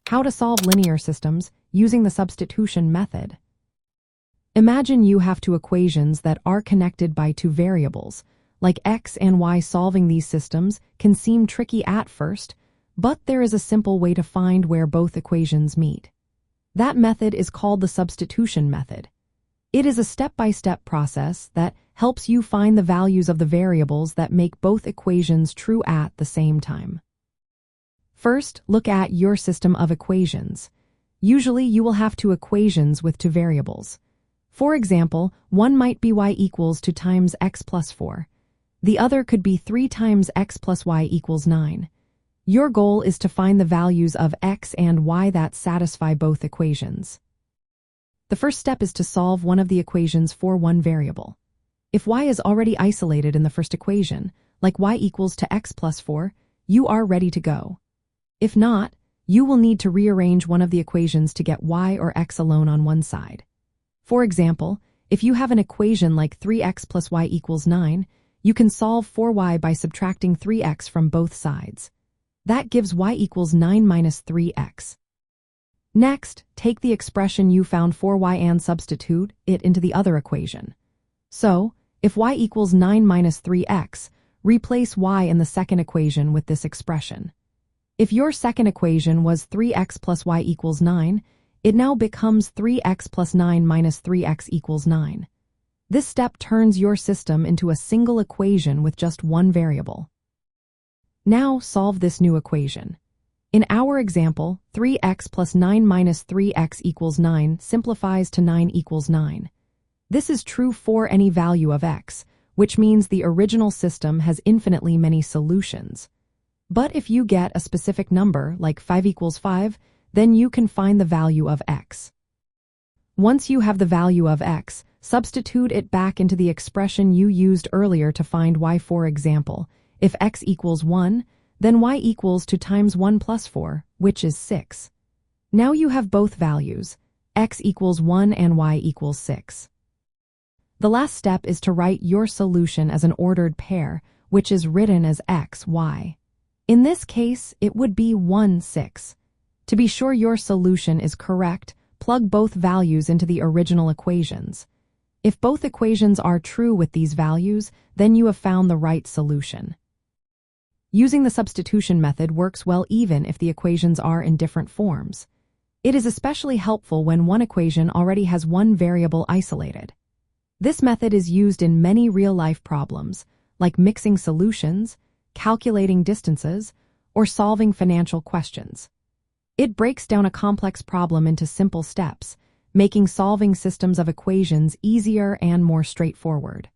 How to solve linear systems using the substitution method. Imagine you have two equations that are connected by two variables. Like x and y, solving these systems can seem tricky at first, but there is a simple way to find where both equations meet. That method is called the substitution method. It is a step-by-step process that helps you find the values of the variables that make both equations true at the same time. First, look at your system of equations. Usually, you will have two equations with two variables. For example, one might be y equals 2 times x plus 4. The other could be 3 times x plus y equals 9. Your goal is to find the values of x and y that satisfy both equations. The first step is to solve one of the equations for one variable. If y is already isolated in the first equation, like y equals to x plus 4, you are ready to go. If not, you will need to rearrange one of the equations to get y or x alone on one side. For example, if you have an equation like 3x plus y equals 9, you can solve for y by subtracting 3x from both sides. That gives y equals 9 minus 3x. Next, take the expression you found for y and substitute it into the other equation. So, if y equals 9 minus 3x, replace y in the second equation with this expression. If your second equation was 3x plus y equals 9, it now becomes 3x plus 9 minus 3x equals 9. This step turns your system into a single equation with just one variable. Now solve this new equation. In our example, 3x plus 9 minus 3x equals 9 simplifies to 9 equals 9. This is true for any value of x, which means the original system has infinitely many solutions. But if you get a specific number, like 5 equals 5, then you can find the value of x. Once you have the value of x, substitute it back into the expression you used earlier to find y. For example, if x equals 1, then y equals 2 times 1 plus 4, which is 6. Now you have both values, x equals 1 and y equals 6. The last step is to write your solution as an ordered pair, which is written as x, y. In this case, it would be 1, 6. To be sure your solution is correct, plug both values into the original equations. If both equations are true with these values, then you have found the right solution. Using the substitution method works well even if the equations are in different forms. It is especially helpful when one equation already has one variable isolated. This method is used in many real-life problems, like mixing solutions, calculating distances, or solving financial questions. It breaks down a complex problem into simple steps, making solving systems of equations easier and more straightforward.